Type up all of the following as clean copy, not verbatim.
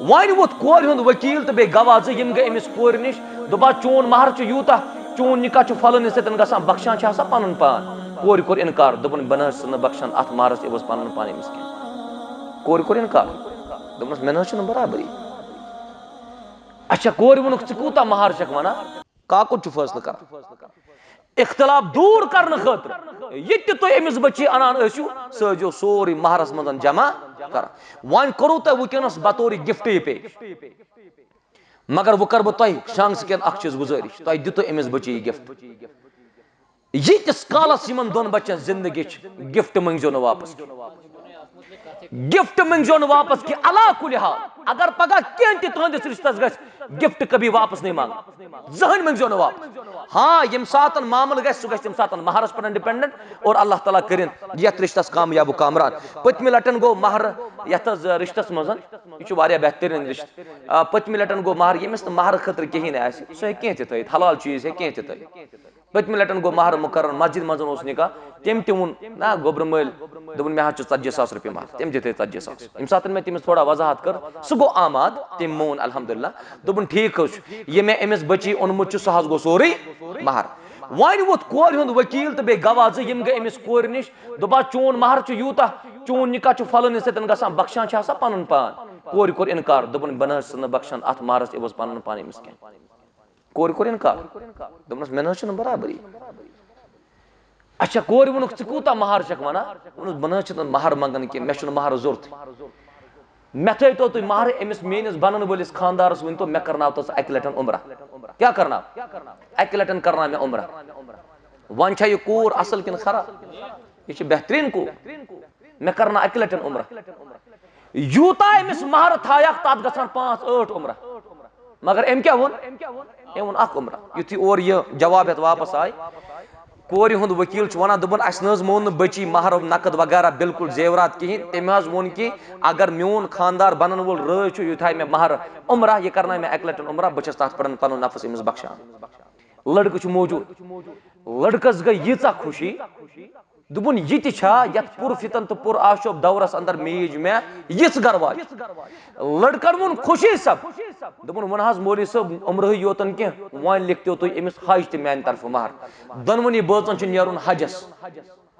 One वो core हुंद वकील तो बे गवाह ज यम गए अमिस कोर निश दोपा चोन महर च यूता चोन निकाह च फलन सतन गसान बख्शान छ आसान पनुन पान कोर कोर इनकार दोपन बन न बख्शान अथ महरस ये पनुन पान अमिस कह कोर कोर इनकार दोपनस मे न बराबरी। अच्छा कोर वोनुक च कूता महर छक वना काकुद च फैसला कर इख्तलाफ दूर करने खतर ये तुम अमिस बच्ची अनान सो सोरी महरस मज जमा कर वन करो तुम वनस बतौर गिफ्ट पे मगर वो कर बह शांग सकेन अख चीज गुजारिश तुम दितो अमिस बच्ची गिफ्ट यीतिस कालस यमन दोन बच्चन जिंदगी गिफ्ट मंगजो न वापस गिफ्ट मंगजो न वापस कि अला कुल हाल अगर पगह कह तुहंदिस रिश्तस गस गिफ्ट कभी वापस नहीं मांग जहन मंगजो न वापस। हाँ यम सातन मामल गस सह गम सातन महरस पर डिपेंडेंट और अल्लाह ताला करिन यथ रिश्तस कामयाब कामरान। पतम लटन गो महर यथ रिश्तस मज यह बेहतरीन रिश्त पतम लटन गो महर यमिस महर खतर कहें सह कह हलाल चीज है कह पतम लटन गो महर मुकर मस्जिद मज निकाह तम तुन ना गोबर मल दोपन मे 40,000 रुपये महर तम दिते 40,000 यम सात मे तमिस थोड़ा वजाहत कर सह गो आमाद तम मोन अल्हम्दुलिल्लाह दोपन ठीक ये मे अमिस बच्ची ओनमुत सह गो सोरे महर। वन वो कोर हुंद वकील तो बे गवाह ज यम गए अमिस कोर निश दोपा चोन महर च यूता चोन निकाह च फलन सतन गसान बख्शान छ आसान पनुन पान कोर कोर इनकार दोपन बन न बख्शान अथ महरस ये पनुन पान अमिस कह कोर कोर इनकार दोपनस मे न बराबरी। अच्छा कोर वोनुक च कूता महर छक वना बन महर मंगन कि मे महर जरूरत मे थो तुम महर अमिस मेनिस बनन वलिस खानदारस वन तो मे करना तो अक लटन उम्र क्या करना अक लटन करना मे उम्र वन यह कूर असल किन खराब यह बेहतरीन कूर मे करना अक लटन उम्र यूता अमिस महर थायक तथ गसान 5-8 उम्र मगर अम क्या वोन अम वोन अख उम्र युथी और यह जवाब हेत वापस आय कोर हुंद वकील वन दोपन अस मोन बची महर नकद वगैरह बिल्कुल जेवरात कहें तम वोन कि अगर मोन खानदार बनन वोल रज युथा मे महर उम्र यह करना मे अक लटन उम्र बस तथ पन नफस अमिस बख्शान लड़क मौजूद लड़कस गई यीचा खुशी दोपन यह पुरफितन तो पुर आशोब दौरस अंदर मीज मे यिस गरवाज लड़कन वोन खुशी सब दोपन वन मौलवी सब उम्र योतन कह वन लिखतो तुम अमिस हज तो मान तरफ महर दोनवनी बचन नेरुन हजस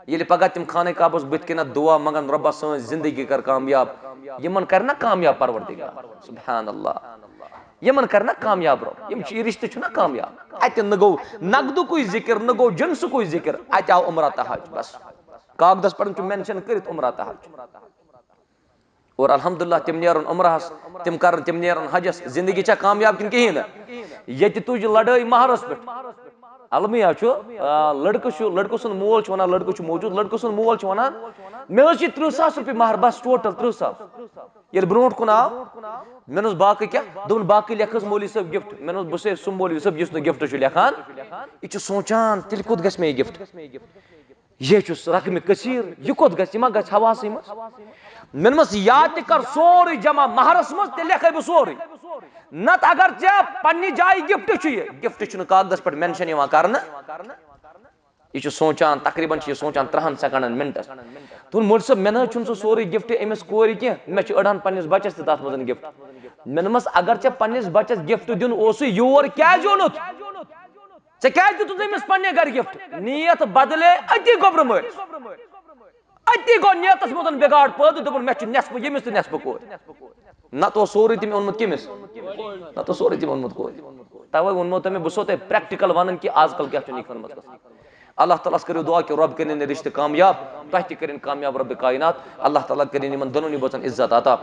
ये पगह तम खाने काबस बुत कन दुआ मंगन रब्बा सन जिंदगी कर कामयाब यमन कर ना कामयाब परवरदिगार सुभान अल्लाह यमन कर ना कामयाब रब यम रिश्ते ना कामयाब अत न गो नकदुक जिक्र न गो जिनसुक जिक्र अत आव उम्रा हज बस कागदस पर मेंशन कर उम्रा हज और अल्हम्दुलिल्लाह तम नेरन उम्रहस तम नेरन हजस जिंदगी छा कामयाब किन कहीं ये तुज लड़ाई महरस पे अलमिया लड़क सुन मोल वन लड़क मौजूद लड़क सुन मोल वन मे 30,000 रुपये महर बस टोटल 30,000 ये ब्रोट कुन आव मे बाकी क्या दोपन बाकी लेखस मौलवी सब गिफ्ट मे बस सह मौलवी सब जिस गिफ्ट लेखान यह सोचान तेल कोत गस मे गिफ्ट यह रकम कसीर यह कोत गस मा गस हवास मे याद कर सोरे जमा महरस मज तेल लेख बह सोरे नत अगर ऐ पन्नी जाय गिफ्ट कागदस पे मेंशन कर यह सोचान तकरीबन यह सोचान 3 सेकंडन मिनटस तुम मोल सब मे सह सोरे गिफ्ट अमिस कोर कह मे अड़ान पन्निस बचस तथ मज गिफ्ट मे अगर ऐ पन्निस बचस गिफ्ट दिन योर क्या ओनुत ऐ क्या दितुत अमिस पन्ने घर गिफ्ट नीयत बदले अति गोबर मल अति गो नियतस मज बिगाड़ पद दोपन मे नेसफ यमिस तो नेसफ कोर न तो सोरे तम ओनमुत कमिस न तो सोरे तम ओनमुत कोर तवे वोनमो तमें बह तो प्रैक्टिकल वन कि आजकल क्या खनमत अल्लाह ताला करो दुआ कि रब करें रिश्ते कामयाब तह तह कामयाब रब कायनात अल्लाह ताला करें इन दोनों बचन इज्जत अता।